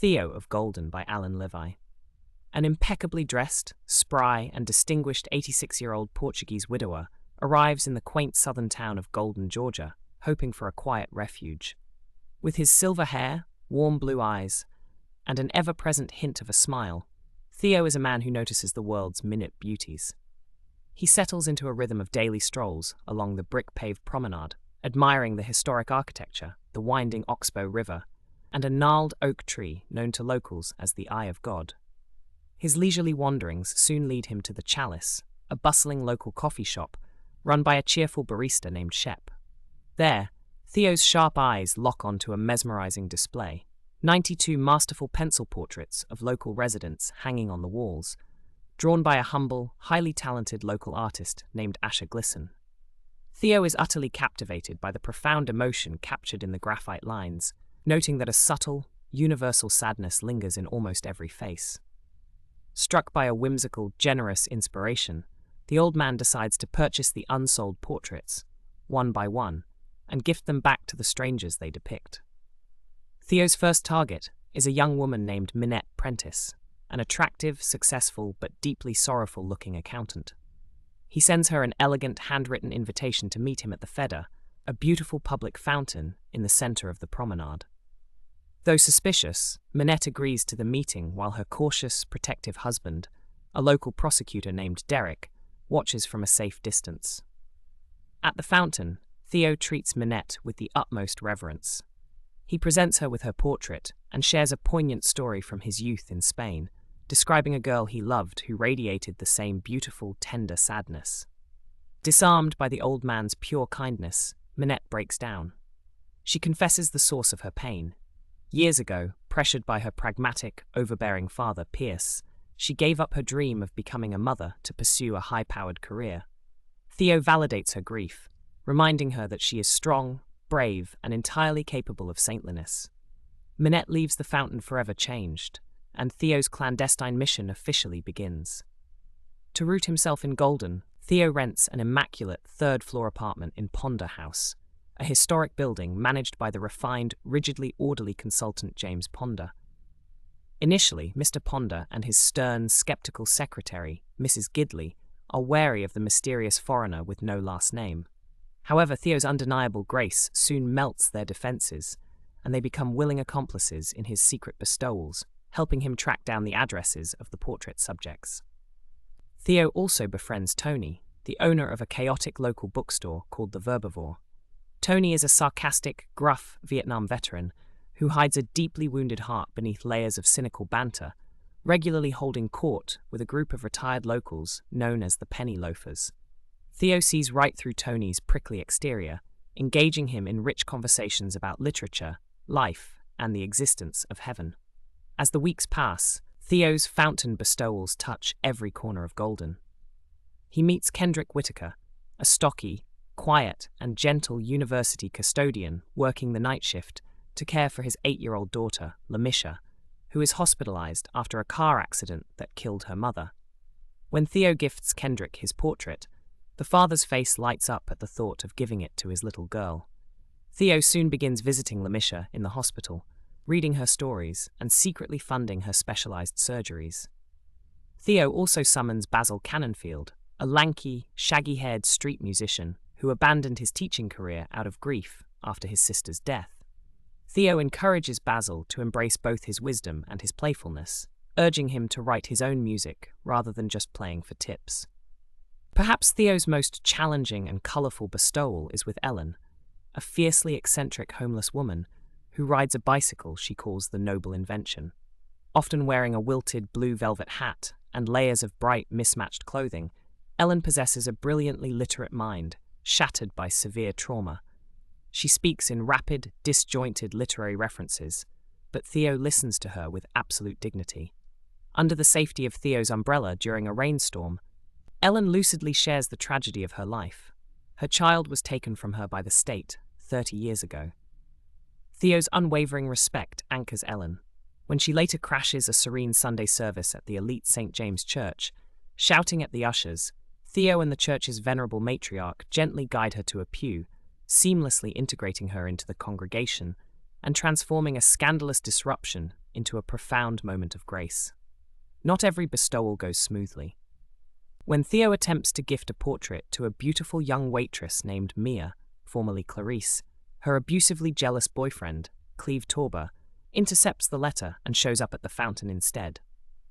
Theo of Golden by Allen Levi. An impeccably dressed, spry, and distinguished 86-year-old Portuguese widower arrives in the quaint southern town of Golden, Georgia, hoping for a quiet refuge. With his silver hair, warm blue eyes, and an ever-present hint of a smile, Theo is a man who notices the world's minute beauties. He settles into a rhythm of daily strolls along the brick-paved promenade, admiring the historic architecture, the winding Oxbow River, and a gnarled oak tree known to locals as the Eye of God. His leisurely wanderings soon lead him to the Chalice, a bustling local coffee shop run by a cheerful barista named Shep. There, Theo's sharp eyes lock onto a mesmerizing display, 92 masterful pencil portraits of local residents hanging on the walls, drawn by a humble, highly talented local artist named Asher Glisson. Theo is utterly captivated by the profound emotion captured in the graphite lines, noting that a subtle, universal sadness lingers in almost every face. Struck by a whimsical, generous inspiration, the old man decides to purchase the unsold portraits, one by one, and gift them back to the strangers they depict. Theo's first target is a young woman named Minette Prentice, an attractive, successful, but deeply sorrowful-looking accountant. He sends her an elegant, handwritten invitation to meet him at the Fedder, a beautiful public fountain in the center of the promenade. Though suspicious, Minette agrees to the meeting while her cautious, protective husband, a local prosecutor named Derek, watches from a safe distance. At the fountain, Theo treats Minette with the utmost reverence. He presents her with her portrait and shares a poignant story from his youth in Spain, describing a girl he loved who radiated the same beautiful, tender sadness. Disarmed by the old man's pure kindness, Minette breaks down. She confesses the source of her pain. Years ago, pressured by her pragmatic, overbearing father, Pierce, she gave up her dream of becoming a mother to pursue a high-powered career. Theo validates her grief, reminding her that she is strong, brave, and entirely capable of saintliness. Minette leaves the fountain forever changed, and Theo's clandestine mission officially begins. To root himself in Golden, Theo rents an immaculate third-floor apartment in Ponder House, a historic building managed by the refined, rigidly orderly consultant James Ponder. Initially, Mr. Ponder and his stern, skeptical secretary, Mrs. Gidley, are wary of the mysterious foreigner with no last name. However, Theo's undeniable grace soon melts their defenses, and they become willing accomplices in his secret bestowals, helping him track down the addresses of the portrait subjects. Theo also befriends Tony, the owner of a chaotic local bookstore called the Verbivore. Tony is a sarcastic, gruff Vietnam veteran who hides a deeply wounded heart beneath layers of cynical banter, regularly holding court with a group of retired locals known as the Penny Loafers. Theo sees right through Tony's prickly exterior, engaging him in rich conversations about literature, life, and the existence of heaven. As the weeks pass, Theo's fountain bestowals touch every corner of Golden. He meets Kendrick Whitaker, a stocky, quiet, and gentle university custodian working the night shift to care for his 8-year-old daughter, Lamisha, who is hospitalized after a car accident that killed her mother. When Theo gifts Kendrick his portrait, the father's face lights up at the thought of giving it to his little girl. Theo soon begins visiting Lamisha in the hospital, reading her stories and secretly funding her specialized surgeries. Theo also summons Basil Cannonfield, a lanky, shaggy-haired street musician who abandoned his teaching career out of grief after his sister's death. Theo encourages Basil to embrace both his wisdom and his playfulness, urging him to write his own music rather than just playing for tips. Perhaps Theo's most challenging and colorful bestowal is with Ellen, a fiercely eccentric homeless woman who rides a bicycle she calls the Noble Invention. Often wearing a wilted blue velvet hat and layers of bright, mismatched clothing, Ellen possesses a brilliantly literate mind, shattered by severe trauma. She speaks in rapid, disjointed literary references, but Theo listens to her with absolute dignity. Under the safety of Theo's umbrella during a rainstorm, Ellen lucidly shares the tragedy of her life. Her child was taken from her by the state 30 years ago. Theo's unwavering respect anchors Ellen. When she later crashes a serene Sunday service at the elite St. James Church, shouting at the ushers, Theo and the church's venerable matriarch gently guide her to a pew, seamlessly integrating her into the congregation and transforming a scandalous disruption into a profound moment of grace. Not every bestowal goes smoothly. When Theo attempts to gift a portrait to a beautiful young waitress named Mia, formerly Clarice, her abusively jealous boyfriend, Cleve Torber, intercepts the letter and shows up at the fountain instead.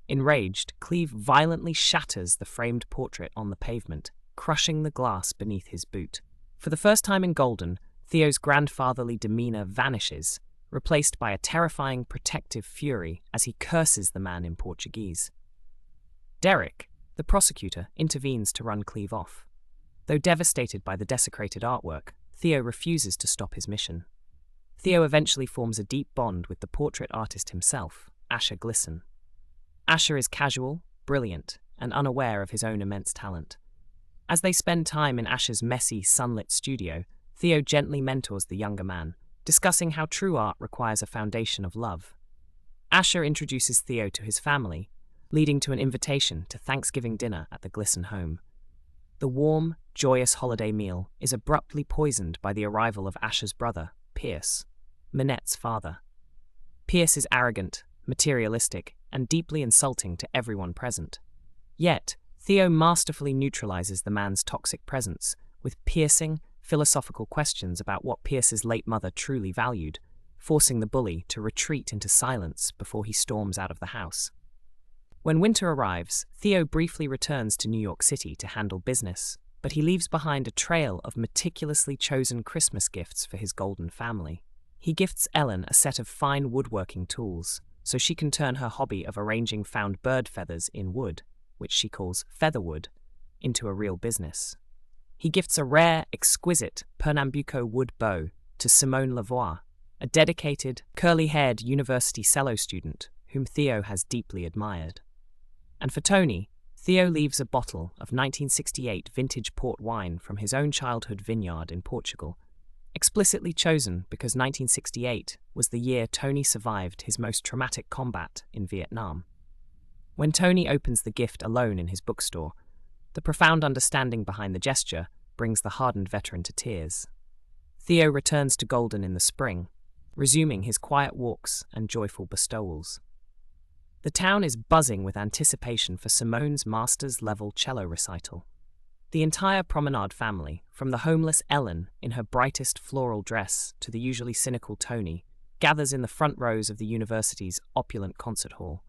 Enraged, Cleve violently shatters the framed portrait on the pavement, crushing the glass beneath his boot. For the first time in Golden, Theo's grandfatherly demeanor vanishes, replaced by a terrifying protective fury as he curses the man in Portuguese. Derek, the prosecutor, intervenes to run Cleve off. Though devastated by the desecrated artwork, Theo refuses to stop his mission. Theo eventually forms a deep bond with the portrait artist himself, Asher Glisson. Asher is casual, brilliant, and unaware of his own immense talent. As they spend time in Asher's messy, sunlit studio, Theo gently mentors the younger man, discussing how true art requires a foundation of love. Asher introduces Theo to his family, leading to an invitation to Thanksgiving dinner at the Glisson home. The warm, joyous holiday meal is abruptly poisoned by the arrival of Asher's brother, Pierce, Minette's father. Pierce is arrogant, materialistic, and deeply insulting to everyone present. Yet, Theo masterfully neutralizes the man's toxic presence with piercing, philosophical questions about what Pierce's late mother truly valued, forcing the bully to retreat into silence before he storms out of the house. When winter arrives, Theo briefly returns to New York City to handle business, but he leaves behind a trail of meticulously chosen Christmas gifts for his Golden family. He gifts Ellen a set of fine woodworking tools, so she can turn her hobby of arranging found bird feathers in wood, which she calls featherwood, into a real business. He gifts a rare, exquisite Pernambuco wood bow to Simone Lavoie, a dedicated, curly-haired university cello student whom Theo has deeply admired. And for Tony, Theo leaves a bottle of 1968 vintage port wine from his own childhood vineyard in Portugal, explicitly chosen because 1968 was the year Tony survived his most traumatic combat in Vietnam. When Tony opens the gift alone in his bookstore, the profound understanding behind the gesture brings the hardened veteran to tears. Theo returns to Golden in the spring, resuming his quiet walks and joyful bestowals. The town is buzzing with anticipation for Simone's master's-level cello recital. The entire promenade family, from the homeless Ellen in her brightest floral dress to the usually cynical Tony, gathers in the front rows of the university's opulent concert hall.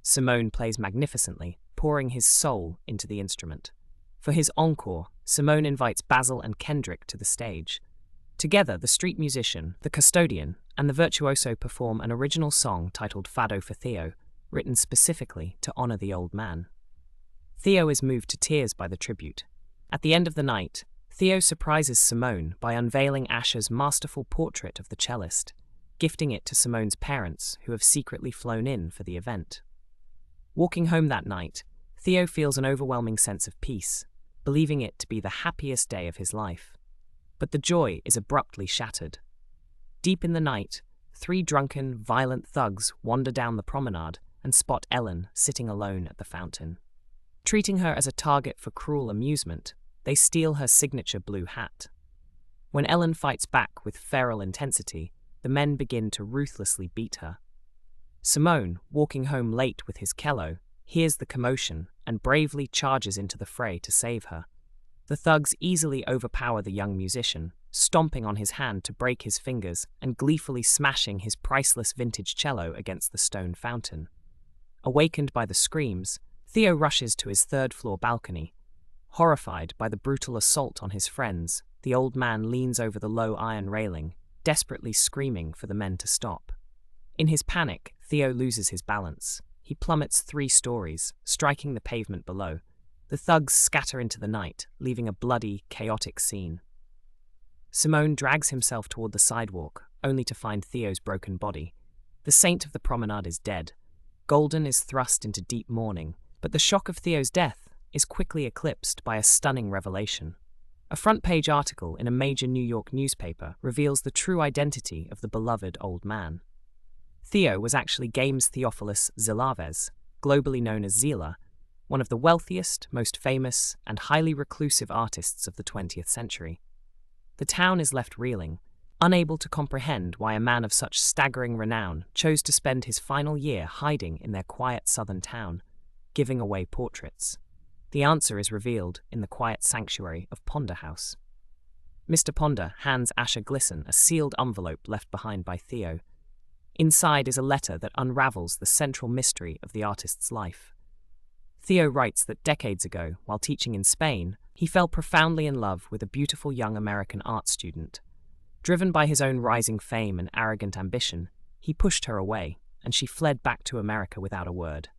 Simone plays magnificently, pouring his soul into the instrument. For his encore, Simone invites Basil and Kendrick to the stage. Together, the street musician, the custodian, and the virtuoso perform an original song titled Fado for Theo, written specifically to honor the old man. Theo is moved to tears by the tribute. At the end of the night, Theo surprises Simone by unveiling Asher's masterful portrait of the cellist, gifting it to Simone's parents, who have secretly flown in for the event. Walking home that night, Theo feels an overwhelming sense of peace, believing it to be the happiest day of his life. But the joy is abruptly shattered. Deep in the night, 3 drunken, violent thugs wander down the promenade and spot Ellen sitting alone at the fountain. Treating her as a target for cruel amusement, they steal her signature blue hat. When Ellen fights back with feral intensity, the men begin to ruthlessly beat her. Simone, walking home late with his cello, hears the commotion and bravely charges into the fray to save her. The thugs easily overpower the young musician, stomping on his hand to break his fingers and gleefully smashing his priceless vintage cello against the stone fountain. Awakened by the screams, Theo rushes to his third-floor balcony. Horrified by the brutal assault on his friends, the old man leans over the low iron railing, desperately screaming for the men to stop. In his panic, Theo loses his balance. He plummets 3 stories, striking the pavement below. The thugs scatter into the night, leaving a bloody, chaotic scene. Simone drags himself toward the sidewalk, only to find Theo's broken body. The saint of the promenade is dead. Golden is thrust into deep mourning, but the shock of Theo's death is quickly eclipsed by a stunning revelation. A front-page article in a major New York newspaper reveals the true identity of the beloved old man. Theo was actually Games Theophilus Zilaves, globally known as Zila, one of the wealthiest, most famous, and highly reclusive artists of the 20th century. The town is left reeling, unable to comprehend why a man of such staggering renown chose to spend his final year hiding in their quiet southern town, giving away portraits. The answer is revealed in the quiet sanctuary of Ponder House. Mr. Ponder hands Asher Glisson a sealed envelope left behind by Theo. Inside is a letter that unravels the central mystery of the artist's life. Theo writes that decades ago, while teaching in Spain, he fell profoundly in love with a beautiful young American art student. Driven by his own rising fame and arrogant ambition, he pushed her away, and she fled back to America without a word.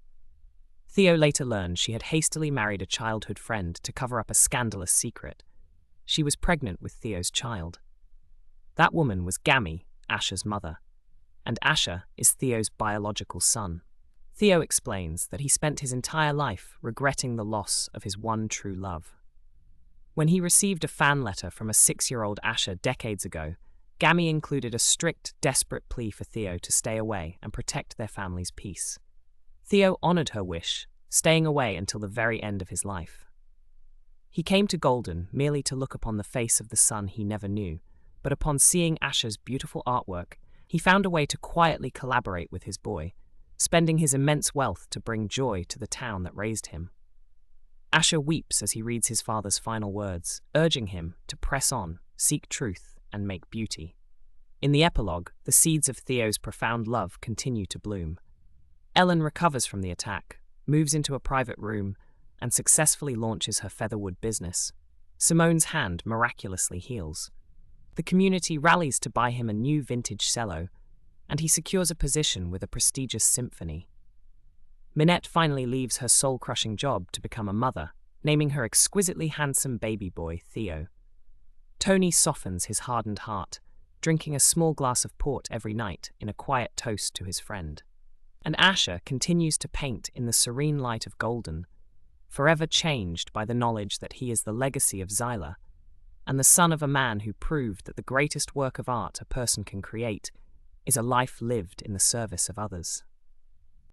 Theo later learned she had hastily married a childhood friend to cover up a scandalous secret. She was pregnant with Theo's child. That woman was Gammy, Asher's mother, and Asher is Theo's biological son. Theo explains that he spent his entire life regretting the loss of his one true love. When he received a fan letter from a 6-year-old Asher decades ago, Gammy included a strict, desperate plea for Theo to stay away and protect their family's peace. Theo honored her wish, staying away until the very end of his life. He came to Golden merely to look upon the face of the son he never knew, but upon seeing Asher's beautiful artwork, he found a way to quietly collaborate with his boy, spending his immense wealth to bring joy to the town that raised him. Asher weeps as he reads his father's final words, urging him to press on, seek truth, and make beauty. In the epilogue, the seeds of Theo's profound love continue to bloom. Ellen recovers from the attack, moves into a private room, and successfully launches her featherwood business. Simone's hand miraculously heals. The community rallies to buy him a new vintage cello, and he secures a position with a prestigious symphony. Minette finally leaves her soul-crushing job to become a mother, naming her exquisitely handsome baby boy Theo. Tony softens his hardened heart, drinking a small glass of port every night in a quiet toast to his friend. And Asher continues to paint in the serene light of Golden, forever changed by the knowledge that he is the legacy of Zyla, and the son of a man who proved that the greatest work of art a person can create is a life lived in the service of others.